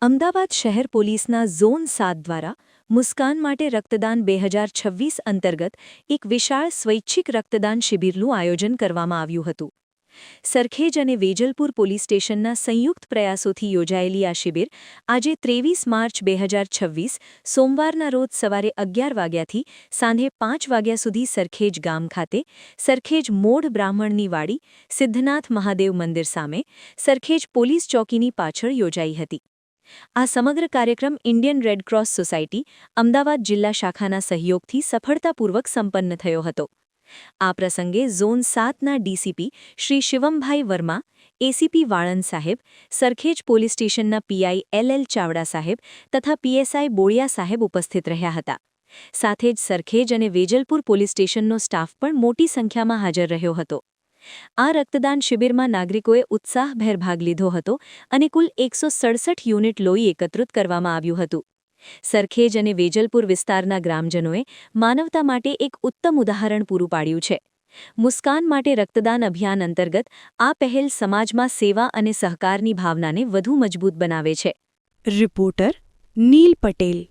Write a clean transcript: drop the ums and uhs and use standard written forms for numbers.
અમદાવાદ શહેર પોલીસના ઝોન 7 દ્વારા મુસ્કાન માટે રક્તદાન 2026 અંતર્ગત એક વિશાળ સ્વૈચ્છિક રક્તદાન શિબિરનું આયોજન કરવામાં આવ્યું હતું. સરખેજ અને વેજલપુર પોલીસ સ્ટેશનના સંયુક્ત પ્રયાસોથી યોજાયેલી આ શિબિર આજે 23 માર્ચ 2026 સોમવારના રોજ સવારે 11 વાગ્યાથી સાંજે 5 વાગ્યા સુધી સરખેજ ગામ ખાતે સરખેજ મોઢ બ્રાહ્મણની વાડી સિદ્ધનાથ મહાદેવ મંદિર સામે સરખેજ પોલીસ ચોકીની પાછળ યોજાઈ હતી. આ સમગ્ર કાર્યક્રમ Indian Red Cross Society Ahmedabad જિલ્લા શાખાના સહયોગથી સફળતાપૂર્વક સંપન્ન થયો હતો. આ પ્રસંગે ઝોન 7ના ડીસીપી શ્રી શિવમભાઈ વર્મા, એસીપી વાળંદ સાહેબ, સરખેજ પોલીસ સ્ટેશનના પીઆઈ એલ ચાવડા સાહેબ તથા પીએસઆઈ બોળિયા સાહેબ ઉપસ્થિત રહ્યા હતા. સાથે જ સરખેજ અને વેજલપુર પોલીસ સ્ટેશનનો સ્ટાફ પણ મોટી સંખ્યામાં હાજર રહ્યો હતો. આ રક્તદાન શિબિરમાં નાગરિકોએ ઉત્સાહભેર ભાગ લીધો હતો અને કુલ 167 યુનિટ લોહી એકત્રિત કરવામાં આવ્યું હતું. સરખેજ અને વેજલપુર વિસ્તારના ગ્રામજનોએ માનવતા માટે એક ઉત્તમ ઉદાહરણ પૂરું પાડ્યું છે. મુસ્કાન માટે રક્તદાન અભિયાન અંતર્ગત આ પહેલ સમાજમાં સેવા અને સહકારની ભાવનાને વધુ મજબૂત બનાવે છે. રિપોર્ટર નીલ પટેલ.